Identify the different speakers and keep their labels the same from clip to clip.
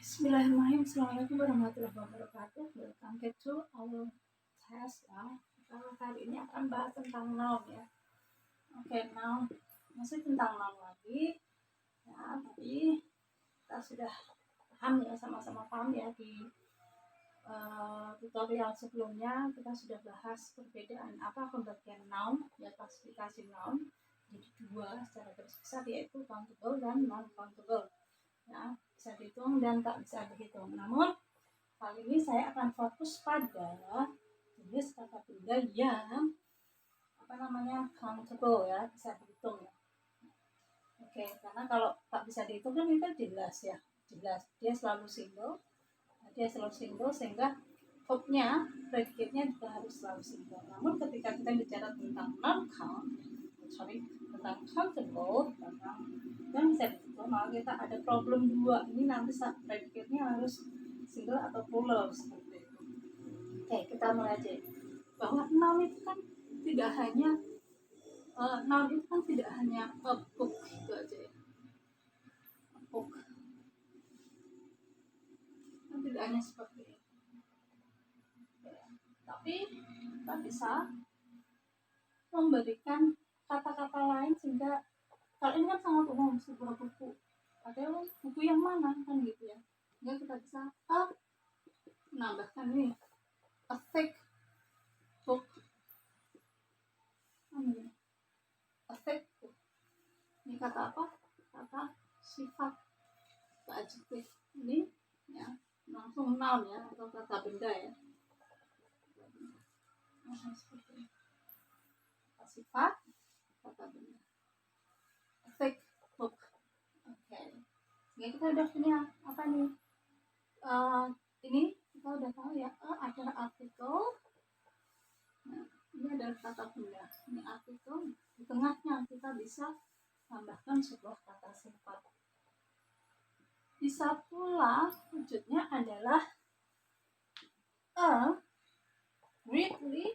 Speaker 1: Bismillahirrahmanirrahim. Assalamualaikum warahmatullahi wabarakatuh. Welcome back to our test ya. Kita kali ini akan bahas tentang noun ya. Oke, noun masih tentang noun lagi ya. Tapi kita sudah paham ya, sama-sama paham ya di tutorial sebelumnya kita sudah bahas perbedaan pembagian noun ya, klasifikasi noun jadi dua secara garis besar, yaitu countable dan non countable ya, bisa dihitung dan tak bisa dihitung. Namun kali ini saya akan fokus pada jenis kata benda yang countable ya, bisa dihitung ya. Oke, karena kalau tak bisa dihitung kan itu jelas ya, jelas dia selalu single sehingga verbnya, predikatnya juga harus selalu single. Namun ketika kita bicara tentang tentang countable, yang bisa dihitung, maka kita ada problem dua. Ini nanti predikatnya harus single atau plural seperti itu. Oke, kita mulai aja. Bahwa noun itu kan tidak hanya a book gitu aja ya. A book. Kan tidak hanya seperti itu. Tapi kita bisa memberikan kata-kata lain sehingga kalau ini kan sangat umum, sebuah buku. Padahal buku yang mana kan gitu ya. Sehingga kita bisa menambahkan ini a thick book. A thick book. Ini kata apa? Kata sifat, adjektif. Ini ya langsung noun ya, atau kata benda ya. Seperti sifat, kata benda. A thick book. Oke. Jadi kita udah punya apa nih? Ini kita udah tahu ya, ada artikel. Nah, ini adalah kata benda. Ini artikel. Di tengahnya kita bisa tambahkan sebuah kata sifat. Bisa pula wujudnya adalah a greatly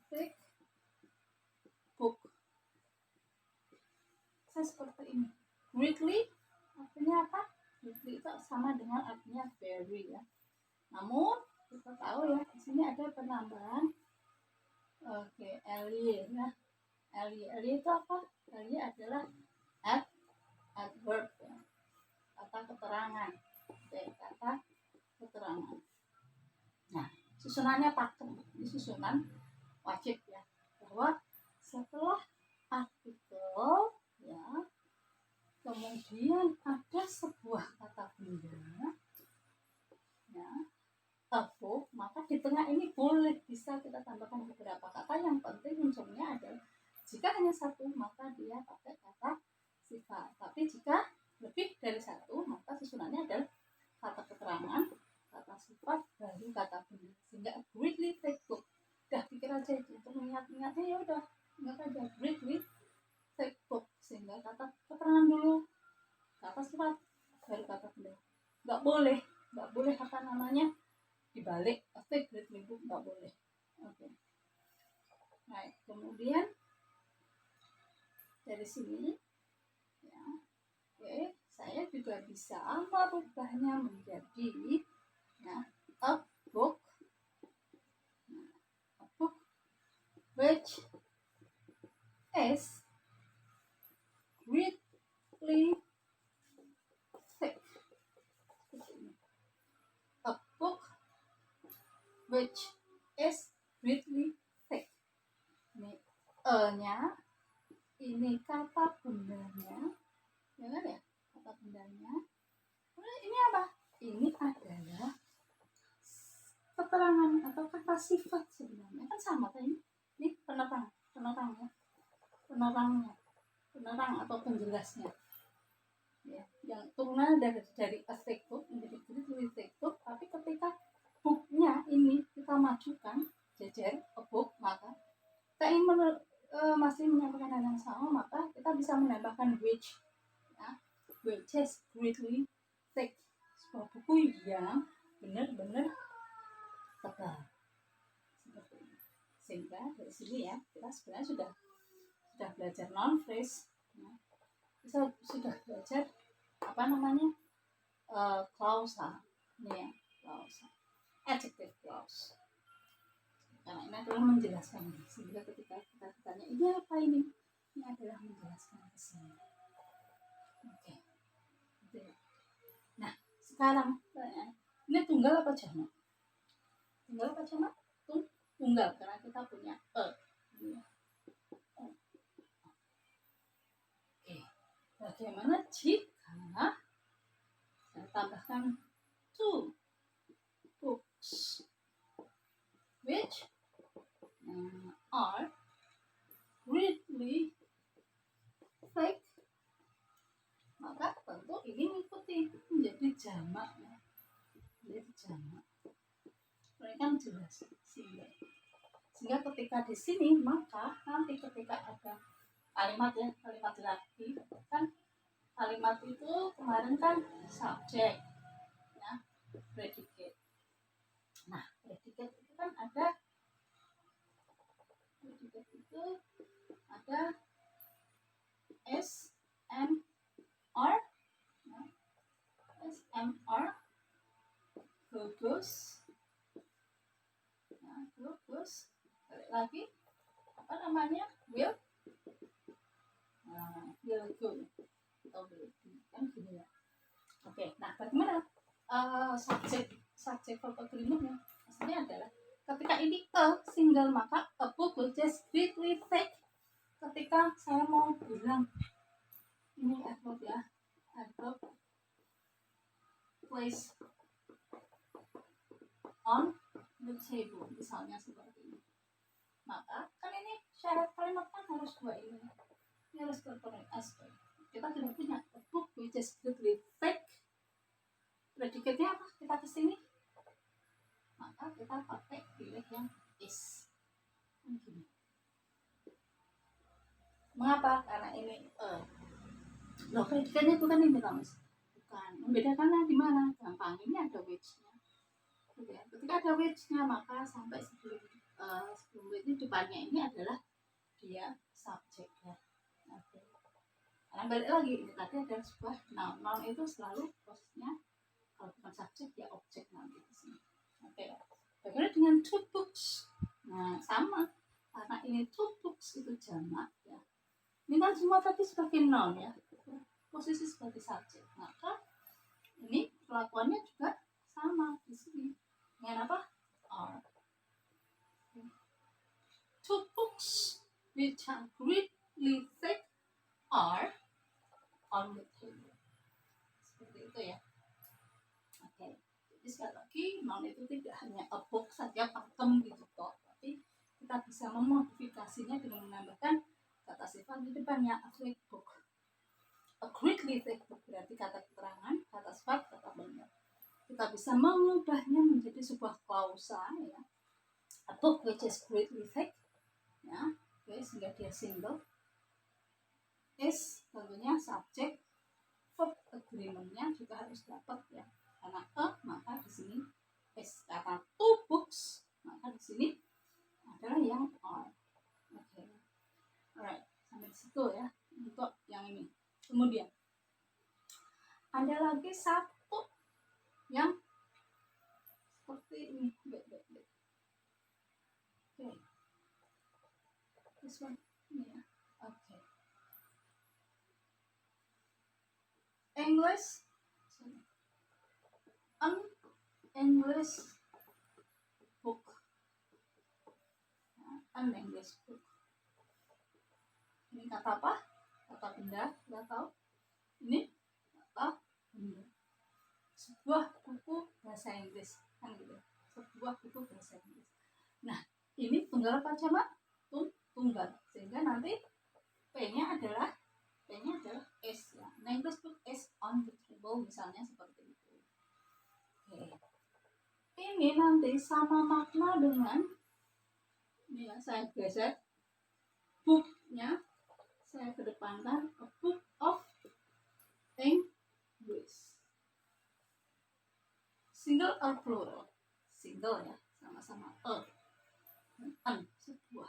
Speaker 1: thick book. Saya seperti ini. Greatly artinya apa? Greatly itu sama dengan artinya very ya. Namun kita tahu ya, di sini ada penambahan ly ya. Ly itu apa? Ly adalah adverb ya. Kata keterangan. Kata keterangan. Nah, susunannya pakem. Ini susunan wajib ya, bahwa setelah artikel ya, kemudian ada sebuah kata benda ya, a book, maka di tengah ini boleh bisa kita tambahkan beberapa kata. Yang penting unsurnya adalah jika hanya satu maka dia pakai kata sifat, tapi jika lebih dari satu maka susunannya adalah kata keterangan, kata sifat, baru kata benda. Sehingga greatly thick book, udah pikir aja itu, untuk mengingat-ingatnya ya udah ingat aja greatly thick book, sehingga kata keterangan dulu, kata sifat, baru kata benda. Nggak boleh kata namanya dibalik, thick greatly book, nggak boleh. Oke. Nah, kemudian dari sini ya, saya juga bisa merubahnya menjadi ya, a book which is greatly thick. A book which is greatly thick. Ini nya, ini kata bendanya, ya kan ya, kata bendanya. Ini apa? Ini adalah keterangan atau kata sifat sebenarnya, kan sama kan ini penerang ya, penerang atau penjelasnya ya, yang tunggal dari a thick book menjadi greatly thick book. Tapi ketika booknya ini kita majukan jejer a book, maka kita ingin masih menyampaikan hal yang sama, maka kita bisa menambahkan which ya, which is greatly thick, sebuah buku yang benar-benar tebal seperti ini. Sehingga dari sini ya, kita sebenarnya sudah belajar noun phrase ya. Kita sudah belajar clausa. Ini ya, clausa. Adjective clause. Karena ini adalah menjelaskan, sehingga ketika kita bertanya, ini apa ini? Ini adalah menjelaskan kesini. Oke. Nah, sekarang ini tunggal apa jamak? Tunggal apa jamak? Tunggal, karena kita punya Oke. Bagaimana jika saya tambahkan two books which are greatly thick, maka tentu ini mengikuti menjadi jamak ya. Menjadi jamak. Mereka jelas sehingga ketika di sini maka nanti ketika ada kalimat ya, kalimat lagi kan, kalimat itu kemarin kan subjek ya, predicate. Nah, predicate itu kan ada SMR ya. SMR bagus ya, bagus. Balik lagi apa namanya, will go atau will kan gini ya. Oke, nah bagaimana subjek verb agreement-nya? Maksudnya adalah ketika ini single maka a book will just greatly thick. Ketika saya mau bilang ini adverb ya, adverb place on the table misalnya seperti ini, maka kan ini syarat kalimat kan harus dua ini harus terpenuhi aspek. Kita tidak punya a book which is greatly thick, predikatnya apa? Kita kesini maka kita pakai pilih yang is. Begini. Mengapa? Karena ini loh, predikatnya bukan ini Thomas. Bukan. Membedakannya di mana? Gampang, ini ada which-nya. Ya. Ketika ada which-nya maka sampai sebelum itu depannya ini adalah dia subjek ya. Oke. Karena balik lagi ini tadi ada sebuah noun. Noun itu selalu posisinya kalau bukan subjek ya objek nanti di sini. Oke. Bagaimana dengan two books? Nah, sama. Karena ini two books itu jamak ya. Ini kan semua tadi sebagai noun ya, posisi sebagai subjek. Maka ini perlakuannya juga sama di sini. Dengan apa? Are. Two books which are greatly thick are on the table. Seperti itu ya. Oke. Jadi sekali lagi noun itu tidak hanya a book saja pakem gitu kok, tapi kita bisa memodifikasinya dengan menambahkan kata sifat di depannya a thick book. A greatly thick book berarti kata keterangan, kata sifat, kata benar. Kita bisa mengubahnya menjadi sebuah klausa ya. A book which is greatly thick ya, okay, sehingga dia single. Is tentunya subjek, verb agreement-nya juga harus dapat ya. Karena maka di sini is. Karena two books maka di sini adalah yang are. Oke. Alright, sampai situ ya untuk yang ini. Kemudian ada lagi satu yang seperti ini. Oke. This one ini ya. Oke. English. An English book. An English book. Ini kata apa? Kata benda, nggak tahu. Ini kata benda. Sebuah buku bahasa Inggris, kan gitu. Sebuah buku bahasa Inggris. Nah, ini tunggal apa jamak? Tunggal. Sehingga nanti P-nya adalah is ya. Nah, English book is on the table misalnya seperti itu. Oke. Ini nanti sama makna dengan ini ya, saya geser book-nya. Saya kedepankan a book of English. Single or plural? Single ya, sama-sama an, sebuah.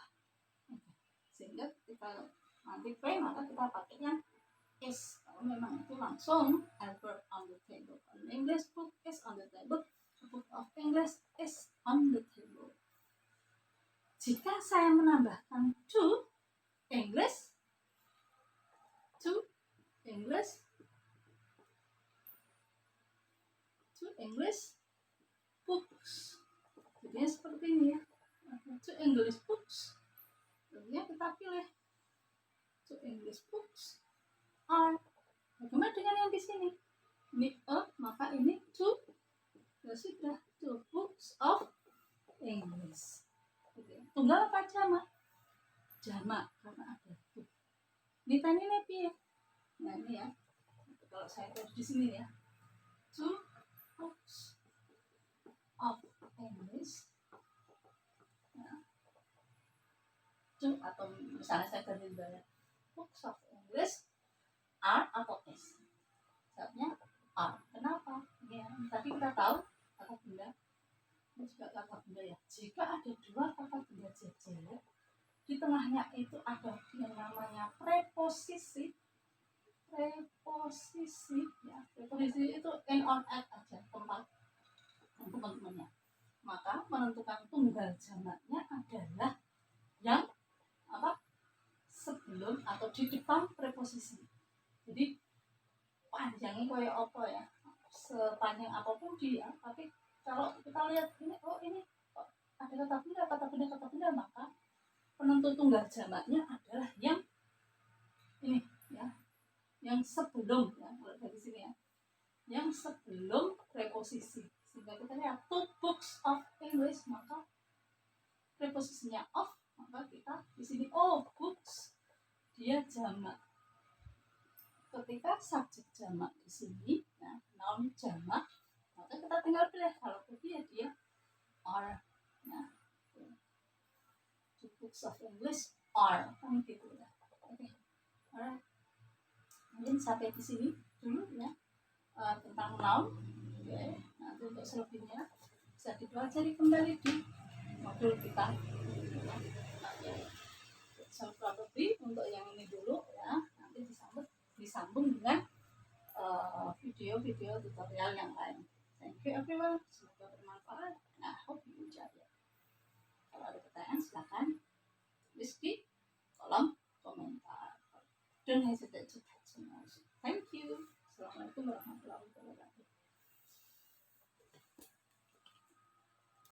Speaker 1: Sehingga kita nanti P maka kita pakainya is. Kalau memang itu langsung adverb on the table. An English book is on the table. A book of English is on the table. Jika saya menambahkan to English books. Jadinya seperti ini ya. To English books. Jadinya kita pilih to English books are. Bagaimana dengan yang di sini? Ini maka ini to. Ya sudah, to books of English. Tunggal apa jamak? Jamak karena ada book. Ini tadi ya. Nah ini ya. Kalau saya tulis di sini ya. To books of English. Nah, to atau misalnya saya ganti ya. Books of English are atau is. Saatnya are. Kenapa? Ya, tadi kita tahu kata benda. Ini juga kata benda ya. Jika ada dua kata benda jejer, di tengahnya itu ada yang namanya preposisi. Preposisi ya. Preposisi itu in on at aja tempat teman-temannya. Maka menentukan tunggal jamaknya adalah yang apa? Sebelum atau di depan preposisi. Jadi panjangnya kayak apa ya? Sepanjang apapun dia, tapi kalau kita lihat ini, ini ada kata benda, maka penentu tunggal jamaknya adalah yang ini ya, yang sebelum ya, dari sini ya, yang sebelum preposisi. Sehingga kita lihat two books of English, maka preposisinya of, maka kita di sini books dia jamak. Ketika subjek jamak di sini, ya, noun jamak, maka kita tinggal pilih kalau dia are. Nah, two books of English are, kan gitu ya. Oke, alright. Mungkin sampai di sini dulu ya tentang noun. Oke, nanti untuk selebihnya bisa dipelajari kembali di modul kita. Self-property untuk yang ini dulu ya, nanti disambung dengan video-video tutorial yang lain. Thank you everyone, semoga bermanfaat. Nah, hope you enjoy it. Kalau ada pertanyaan silakan tulis di kolom komentar. Don't hesitate to text me. Thank you. Assalamualaikum warahmatullahi wabarakatuh.